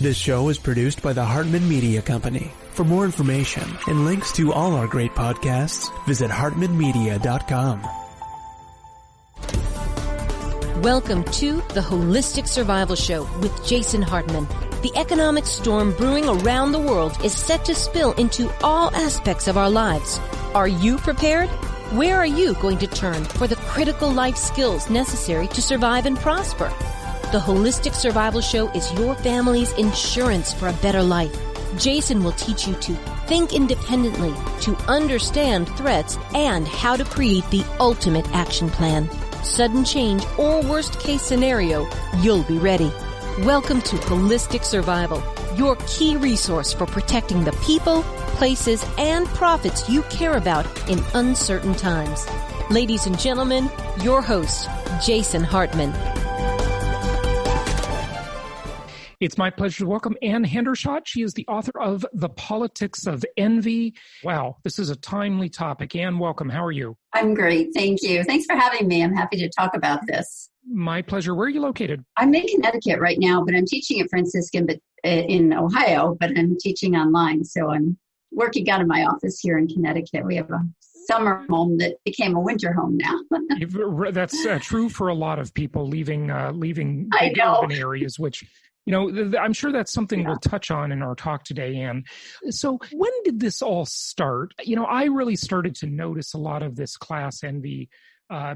This show is produced by the Hartman Media Company. For more information and links to all our great podcasts, visit hartmanmedia.com. Welcome to the Holistic Survival Show with Jason Hartman. The economic storm brewing around the world is set to spill into all aspects of our lives. Are you prepared? Where are you going to turn for the critical life skills necessary to survive and prosper? The Holistic Survival Show is your family's insurance for a better life. Jason will teach you to think independently, to understand threats, and how to create the ultimate action plan. Sudden change or worst case scenario, you'll be ready. Welcome to Holistic Survival, your key resource for protecting the people, places, and profits you care about in uncertain times. Ladies and gentlemen, your host, Jason Hartman. It's my pleasure to welcome Ann Hendershott. She is the author of The Politics of Envy. Wow, this is a timely topic. Ann, welcome. How are you? I'm great. Thank you. Thanks for having me. I'm happy to talk about this. My pleasure. Where are you located? I'm in Connecticut right now, but I'm teaching at Franciscan in Ohio, but I'm teaching online. So I'm working out of my office here in Connecticut. We have a summer home that became a winter home now. That's true for a lot of people leaving big urban areas, which... You know, I'm sure that's something we'll touch on in our talk today, Ann. So when did this all start? You know, I really started to notice a lot of this class envy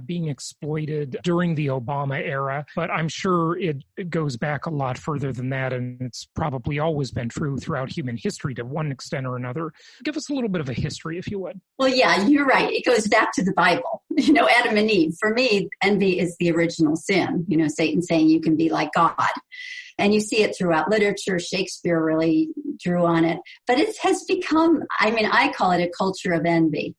being exploited during the Obama era, but I'm sure it goes back a lot further than that, and it's probably always been true throughout human history to one extent or another. Give us a little bit of a history, if you would. Well, yeah, you're right. It goes back to the Bible. You know, Adam and Eve. For me, envy is the original sin. You know, Satan saying you can be like God. And you see it throughout literature. Shakespeare really drew on it. But it has become, I call it a culture of envy.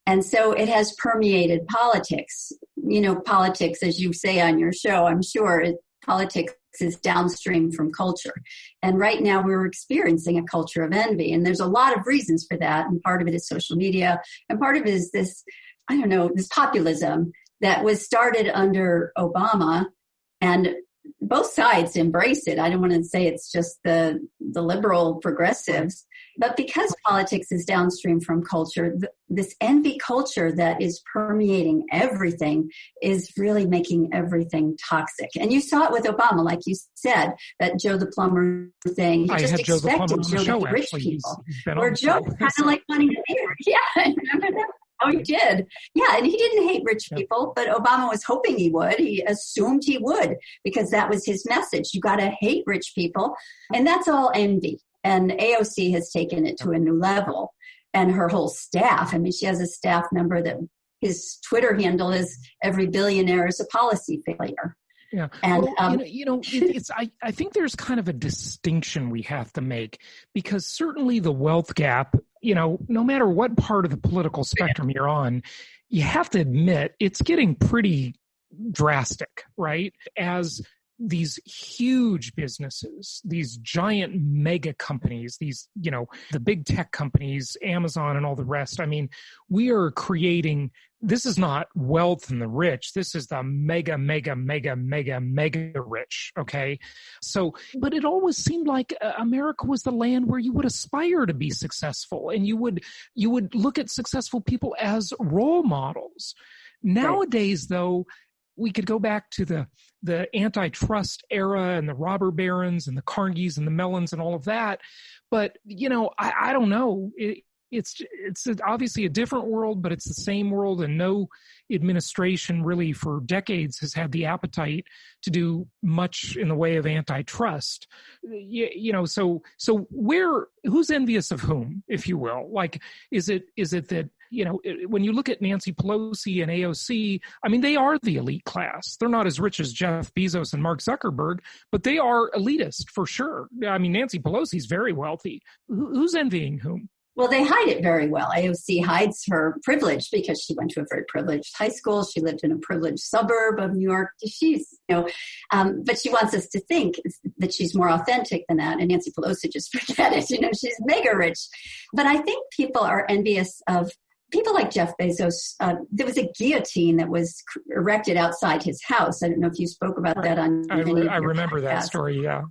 And so it has permeated politics. You know, politics, as you say on your show, I'm sure politics is downstream from culture. And right now we're experiencing a culture of envy. And there's a lot of reasons for that. And part of it is social media. And part of it is this populism that was started under Obama, and both sides embrace it. I don't want to say it's just the liberal progressives, but because politics is downstream from culture, this envy culture that is permeating everything is really making everything toxic. And you saw it with Obama, like you said, that Joe the Plumber thing. He just expected Joe to hate rich people. Or Joe kind of like wanting to hate rich. Yeah, I remember that. Oh, he did. Yeah, and he didn't hate rich people, but Obama was hoping he would. He assumed he would because that was his message. You got to hate rich people. And that's all envy. And AOC has taken it to a new level. And her whole staff, she has a staff member that his Twitter handle is "Every billionaire is a policy failure." Yeah. And, I think there's kind of a distinction we have to make, because certainly the wealth gap, no matter what part of the political spectrum you're on, you have to admit it's getting pretty drastic, right? As these huge businesses, these giant mega companies, these, the big tech companies, Amazon and all the rest. We are creating, this is not wealth in the rich. This is the mega rich. Okay. So, but it always seemed like America was the land where you would aspire to be successful, and you would look at successful people as role models. Nowadays, though, we could go back to the antitrust era and the robber barons and the Carnegies and the Mellons and all of that. But, I don't know. It's obviously a different world, but it's the same world, and no administration really for decades has had the appetite to do much in the way of antitrust. So who's envious of whom, if you will? Like, is it that, when you look at Nancy Pelosi and AOC, they are the elite class. They're not as rich as Jeff Bezos and Mark Zuckerberg, but they are elitist for sure. Nancy Pelosi's very wealthy. Who's envying whom? Well, they hide it very well. AOC hides her privilege because she went to a very privileged high school. She lived in a privileged suburb of New York. But she wants us to think that she's more authentic than that. And Nancy Pelosi, just forget it. She's mega rich. But I think people are envious of people like Jeff Bezos, there was a guillotine that was erected outside his house. I don't know if you spoke about that on. I remember that story. Yeah.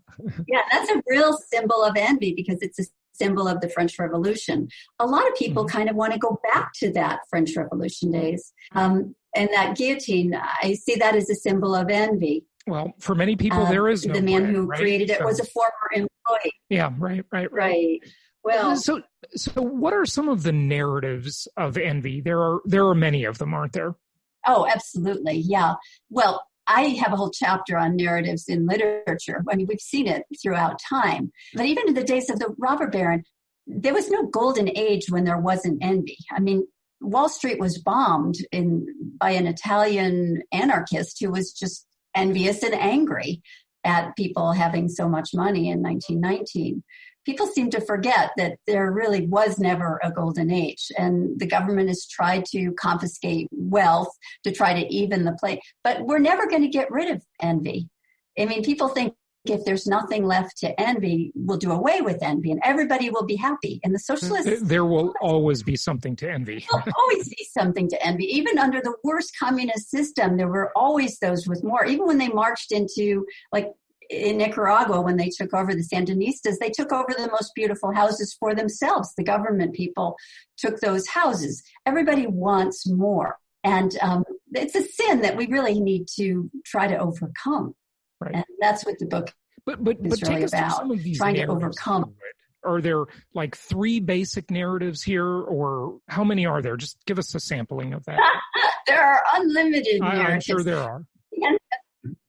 Yeah, that's a real symbol of envy because it's a symbol of the French Revolution. A lot of people kind of want to go back to that French Revolution days. And that guillotine, I see that as a symbol of envy. Well, for many people, there is no the man plan, who created it was a former employee. Yeah, right. Well, so what are some of the narratives of envy? There are many of them, aren't there? Oh, absolutely. Yeah. Well, I have a whole chapter on narratives in literature. I mean, we've seen it throughout time. But even in the days of the robber baron, there was no golden age when there wasn't envy. I mean, Wall Street was bombed by an Italian anarchist who was just envious and angry at people having so much money in 1919. People seem to forget that there really was never a golden age, and the government has tried to confiscate wealth to try to even the play. But we're never going to get rid of envy. I mean, people think if there's nothing left to envy, we'll do away with envy and everybody will be happy. And the socialists... There will always be something to envy. There will always be something to envy. Even under the worst communist system, there were always those with more. Even when they marched into, like, in Nicaragua, when they took over the Sandinistas, they took over the most beautiful houses for themselves. The government people took those houses. Everybody wants more. And it's a sin that we really need to try to overcome. Right. And that's what the book is really about, trying to overcome. Are there like 3 basic narratives here, or how many are there? Just give us a sampling of that. There are unlimited narratives. I'm sure there are. And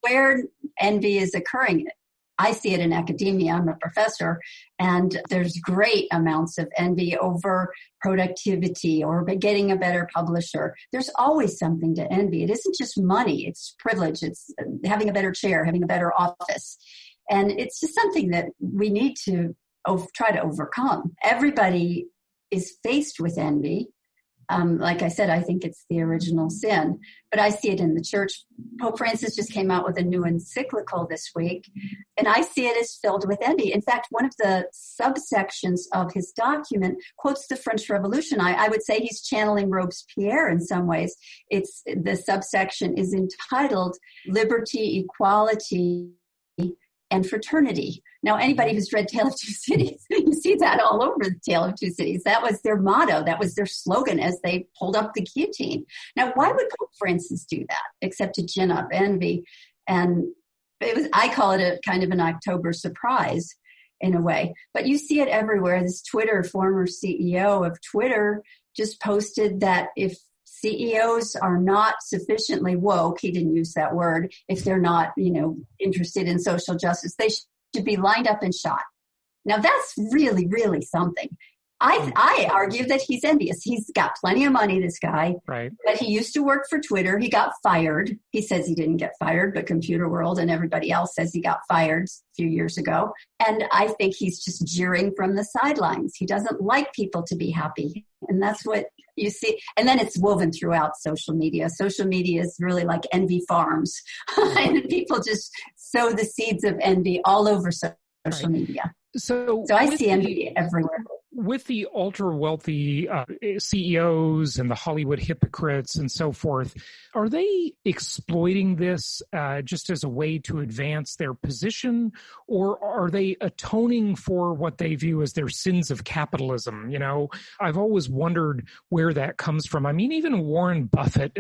where envy is occurring, I see it in academia. I'm a professor, and there's great amounts of envy over productivity or getting a better publisher. There's always something to envy. It isn't just money. It's privilege. It's having a better chair, having a better office. And it's just something that we need to try to overcome. Everybody is faced with envy. Like I said, I think it's the original sin, but I see it in the church. Pope Francis just came out with a new encyclical this week, and I see it as filled with envy. In fact, one of the subsections of his document quotes the French Revolution. I would say he's channeling Robespierre in some ways. The subsection is entitled Liberty, Equality, and Fraternity. Now, anybody who's read Tale of Two Cities, you see that all over the Tale of Two Cities. That was their motto. That was their slogan as they pulled up the guillotine. Now, why would Pope Francis do that except to gin up envy? And I call it a kind of an October surprise in a way. But you see it everywhere. This former CEO of Twitter just posted that if CEOs are not sufficiently woke, he didn't use that word, if they're not, interested in social justice, they should be lined up and shot. Now that's really, really something. I argue that he's envious. He's got plenty of money, this guy. Right. But he used to work for Twitter. He got fired. He says he didn't get fired, but Computer World and everybody else says he got fired a few years ago. And I think he's just jeering from the sidelines. He doesn't like people to be happy. And that's what you see. And then it's woven throughout social media. Social media is really like envy farms. And people just sow the seeds of envy all over social media. So I see envy everywhere. With the ultra-wealthy CEOs and the Hollywood hypocrites and so forth, are they exploiting this just as a way to advance their position, or are they atoning for what they view as their sins of capitalism? I've always wondered where that comes from. I mean, even Warren Buffett,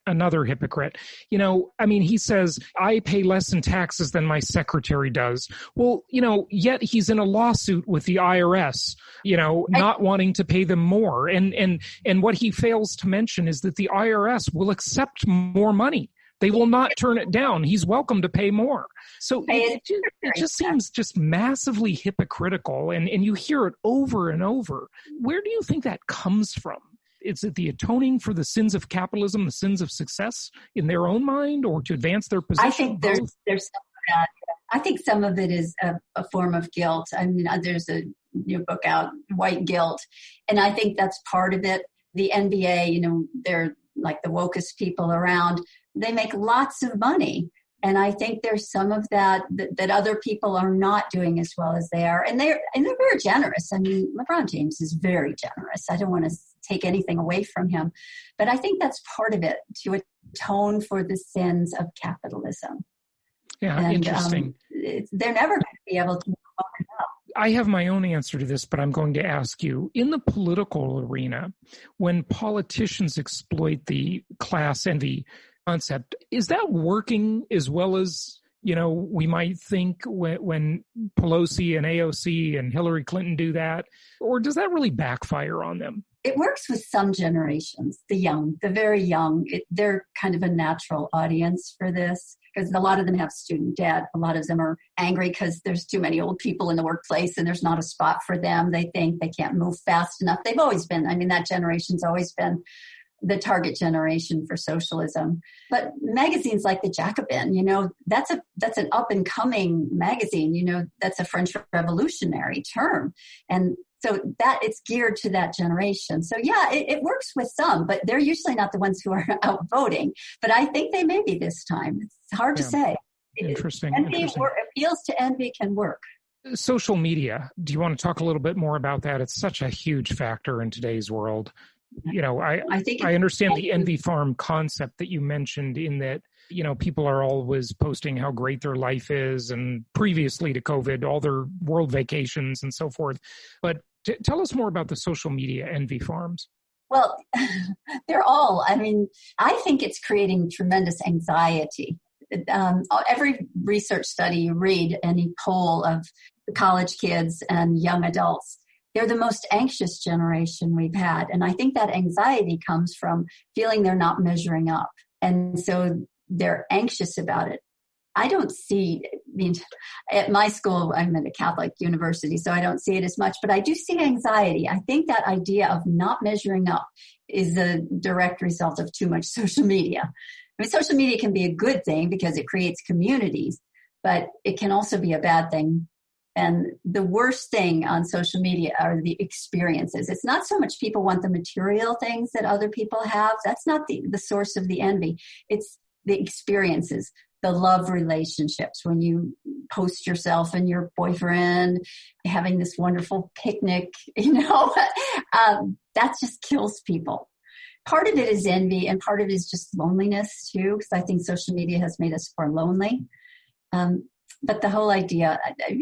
another hypocrite, he says, I pay less in taxes than my secretary does. Well, yet he's in a lawsuit with the IRS. Not wanting to pay them more. And what he fails to mention is that the IRS will accept more money. They will not turn it down. He's welcome to pay more. So it just seems just massively hypocritical. And you hear it over and over. Where do you think that comes from? Is it the atoning for the sins of capitalism, the sins of success in their own mind, or to advance their position? I think there's some of that. I think some of it is a form of guilt. I mean, there's a new book out, White Guilt, and I think that's part of it. The NBA, they're like the wokest people around. They make lots of money, and I think there's some of that other people are not doing as well as they are, and they're very generous. I mean, LeBron James is very generous. I don't want to take anything away from him. But I think that's part of it, to atone for the sins of capitalism. Yeah, and, interesting. They're never going to be able to open up. I have my own answer to this, but I'm going to ask you, in the political arena, when politicians exploit the class envy concept, is that working as well as, we might think when Pelosi and AOC and Hillary Clinton do that? Or does that really backfire on them? It works with some generations, the very young. They're kind of a natural audience for this, because a lot of them have student debt. A lot of them are angry because there's too many old people in the workplace and there's not a spot for them. They think they can't move fast enough. They've always been, that generation's always been the target generation for socialism. But magazines like the Jacobin, that's an up and coming magazine. That's a French revolutionary term. And so that it's geared to that generation. So yeah, it works with some, but they're usually not the ones who are out voting. But I think they may be this time. It's hard to say. Interesting. Appeals to envy can work. Social media. Do you want to talk a little bit more about that? It's such a huge factor in today's world. I understand the envy farm concept that you mentioned, in that, people are always posting how great their life is, and previously to COVID, all their world vacations and so forth. But tell us more about the social media envy farms. Well, they're all, I think it's creating tremendous anxiety. Every research study you read, any poll of college kids and young adults, they're the most anxious generation we've had. And I think that anxiety comes from feeling they're not measuring up. And so they're anxious about it. I don't see, at my school, I'm at a Catholic university, so I don't see it as much, but I do see anxiety. I think that idea of not measuring up is a direct result of too much social media. Social media can be a good thing because it creates communities, but it can also be a bad thing. And the worst thing on social media are the experiences. It's not so much people want the material things that other people have. That's not the source of the envy. It's the experiences, the love relationships, when you post yourself and your boyfriend having this wonderful picnic, that just kills people. Part of it is envy, and part of it is just loneliness too, because I think social media has made us more lonely. But the whole idea,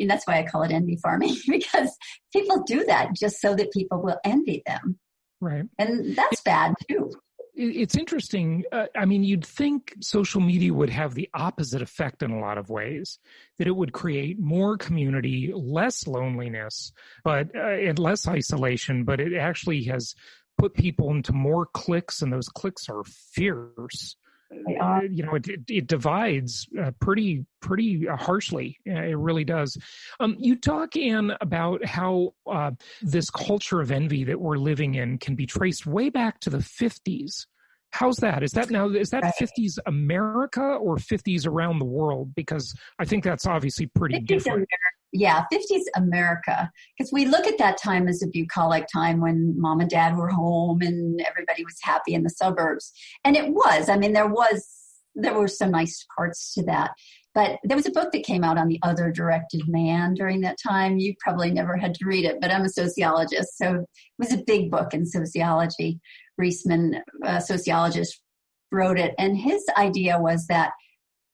that's why I call it envy farming, because people do that just so that people will envy them. Right. And that's bad too. It's interesting. You'd think social media would have the opposite effect in a lot of ways, that it would create more community, less loneliness, and less isolation, but it actually has put people into more cliques, and those cliques are fierce. It divides pretty harshly. It really does. You talk, Anne, about how this culture of envy that we're living in can be traced way back to the 50s. How's that? Is that 50s America or 50s around the world? Because I think that's obviously pretty different. Yeah, 50s America. Because we look at that time as a bucolic time when mom and dad were home and everybody was happy in the suburbs. And it was. There were some nice parts to that. But there was a book that came out on the other directed man during that time. You probably never had to read it, but I'm a sociologist. So it was a big book in sociology. Reisman, a sociologist, wrote it. And his idea was that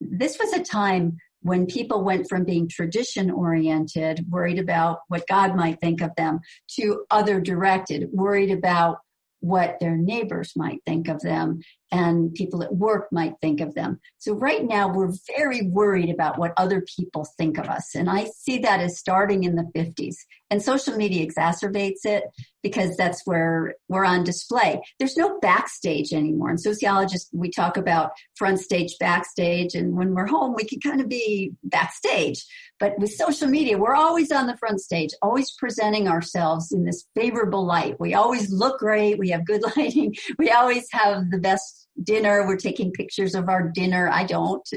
this was a time when people went from being tradition-oriented, worried about what God might think of them, to other-directed, worried about what their neighbors might think of them and people at work might think of them. So right now we're very worried about what other people think of us. And I see that as starting in the 50s. And social media exacerbates it because that's where we're on display. There's no backstage anymore. In sociologists, we talk about front stage, backstage. And when we're home, we can kind of be backstage. But with social media, we're always on the front stage, always presenting ourselves in this favorable light. We always look great. We have good lighting. We always have the best dinner. We're taking pictures of our dinner. I don't.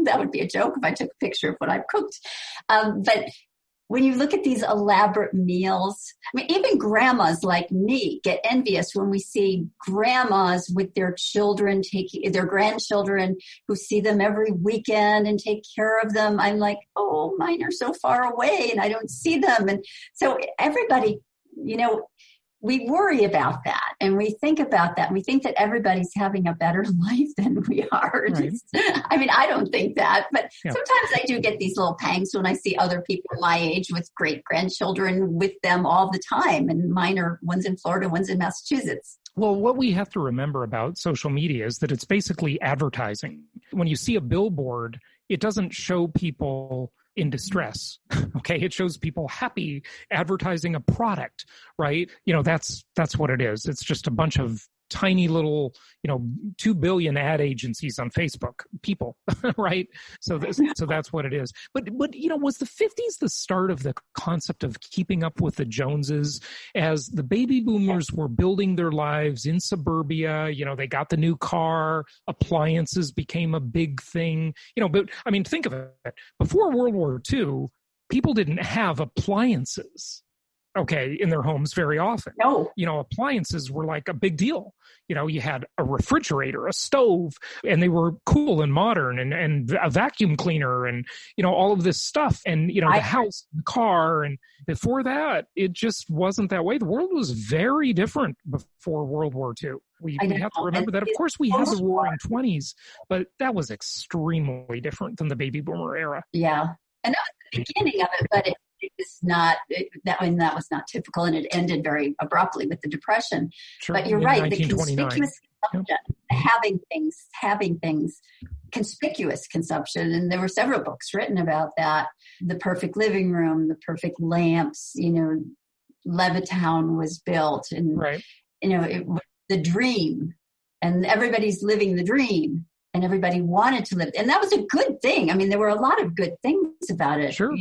That would be a joke if I took a picture of what I've cooked. But when you look at these elaborate meals, even grandmas like me get envious when we see grandmas with their children, their grandchildren who see them every weekend and take care of them. I'm like, oh, mine are so far away and I don't see them. And so everybody, we worry about that, and we think about that. We think that everybody's having a better life than we are. Right. I mean, I don't think that, but sometimes I do get these little pangs when I see other people my age with great-grandchildren with them all the time. And mine are, one's in Florida, one's in Massachusetts. Well, what we have to remember about social media is that it's basically advertising. When you see a billboard, it doesn't show people in distress. Okay. It shows people happy advertising a product, right? That's what it is. It's just a bunch of tiny little, 2 billion ad agencies on Facebook, people, right? So that's what it is. But, was the 50s the start of the concept of keeping up with the Joneses as the baby boomers were building their lives in suburbia? They got the new car, appliances became a big thing, but I mean, think of it. Before World War II, people didn't have appliances, in their homes very often. No. Appliances were like a big deal. You had a refrigerator, a stove, and they were cool and modern, and a vacuum cleaner, and, all of this stuff, and, the house, the car. And before that, it just wasn't that way. The world was very different before World War II. We have to remember that. Of course, we had the Roaring 20s, but that was extremely different than the baby boomer era. Yeah. And that was the beginning of it, but it's not that was not typical, and it ended very abruptly with the Depression. Sure. But you're right, the conspicuous consumption, having things, conspicuous consumption, and there were several books written about that. The perfect living room, the perfect lamps. Levittown was built, and right. The dream, and everybody's living the dream. And everybody wanted to live. And that was a good thing. I mean, there were a lot of good things about it. Sure.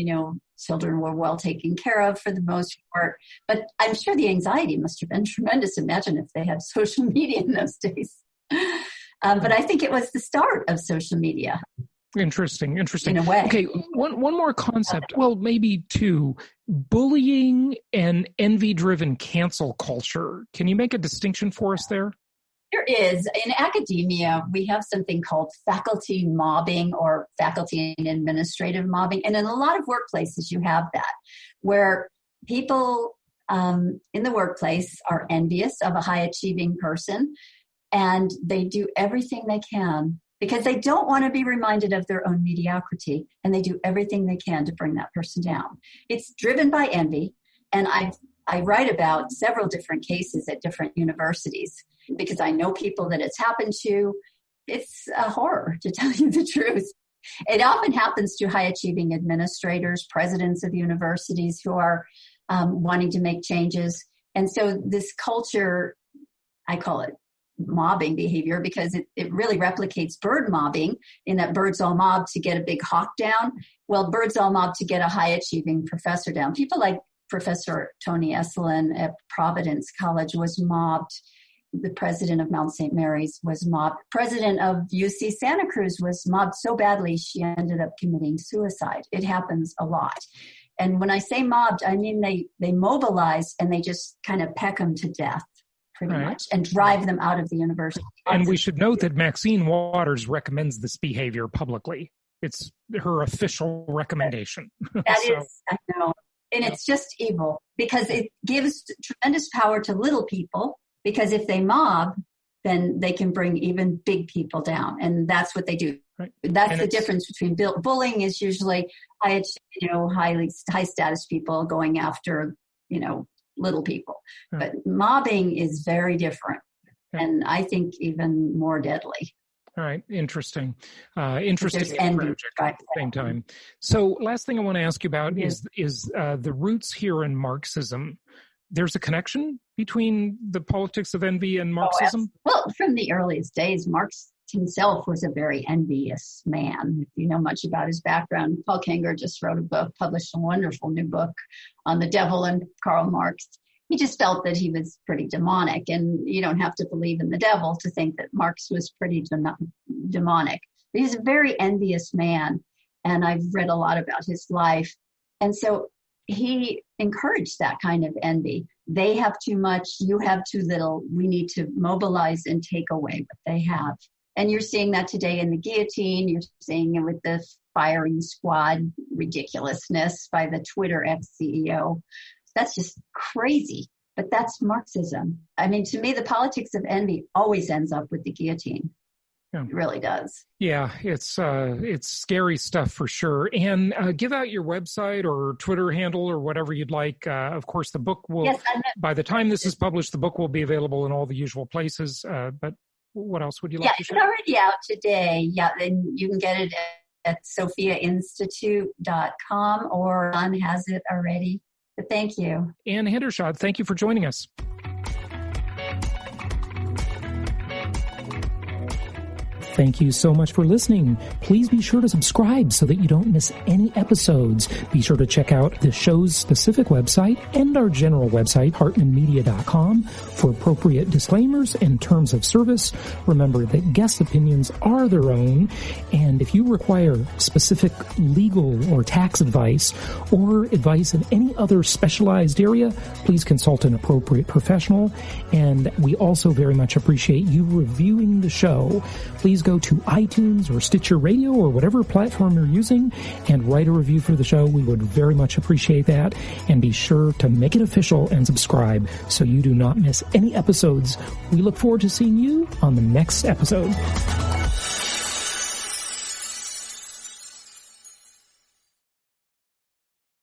Children were well taken care of for the most part. But I'm sure the anxiety must have been tremendous. Imagine if they had social media in those days. But I think it was the start of social media. Interesting. In a way. Okay, one more concept. Well, maybe two. Bullying and envy-driven cancel culture. Can you make a distinction for us there? There is. In academia, we have something called faculty mobbing or faculty and administrative mobbing. And in a lot of workplaces, you have that, where people in the workplace are envious of a high-achieving person, and they do everything they can because they don't want to be reminded of their own mediocrity, and they do everything they can to bring that person down. It's driven by envy, and I write about several different cases at different universities because I know people that it's happened to. It's a horror, to tell you the truth. It often happens to high-achieving administrators, presidents of universities who are wanting to make changes. And so this culture, I call it mobbing behavior because it really replicates bird mobbing, in that birds all mob to get a big hawk down. Well, birds all mob to get a high-achieving professor down. People like Professor Tony Esselin at Providence College was mobbed. The president of Mount St. Mary's was mobbed. President of UC Santa Cruz was mobbed so badly she ended up committing suicide. It happens a lot. And when I say mobbed, I mean they mobilize and they just kind of peck them to death, pretty much, and drive them out of the university. And we should note that Maxine Waters recommends this behavior publicly. It's her official recommendation. That is, I know. And it's just evil because it gives tremendous power to little people, because if they mob, then they can bring even big people down. And that's what they do. Right. That's the difference between bullying is usually high status people going after, little people. Right. But mobbing is very different. Right. And I think even more deadly. All right. Interesting. Interesting approach at the same time. So last thing I want to ask you about is the roots here in Marxism. There's a connection between the politics of envy and Marxism? Well, from the earliest days, Marx himself was a very envious man. If you know much about his background, Paul Kanger just wrote a book, published a wonderful new book on the devil and Karl Marx. He just felt that he was pretty demonic, and you don't have to believe in the devil to think that Marx was pretty demonic. But he's a very envious man, and I've read a lot about his life. And so he encouraged that kind of envy. They have too much, you have too little. We need to mobilize and take away what they have. And you're seeing that today in the guillotine. You're seeing it with the firing squad ridiculousness by the Twitter ex-CEO. That's just crazy. But that's Marxism. I mean, to me, the politics of envy always ends up with the guillotine. Yeah. It really does. Yeah, it's scary stuff for sure. And give out your website or Twitter handle or whatever you'd like. Of course, the book will, by the time this is published, the book will be available in all the usual places. But what else would you like to share? Yeah, it's already out today. Yeah, and you can get it at sophiainstitute.com, or Don has it already. But thank you. Ann Hendershott, thank you for joining us. Thank you so much for listening. Please be sure to subscribe so that you don't miss any episodes. Be sure to check out the show's specific website and our general website, hartmanmedia.com, for appropriate disclaimers and terms of service. Remember that guest opinions are their own, and if you require specific legal or tax advice or advice in any other specialized area, please consult an appropriate professional. And we also very much appreciate you reviewing the show. Please go to iTunes or Stitcher Radio or whatever platform you're using and write a review for the show. We would very much appreciate that. And be sure to make it official and subscribe so you do not miss any episodes. We look forward to seeing you on the next episode.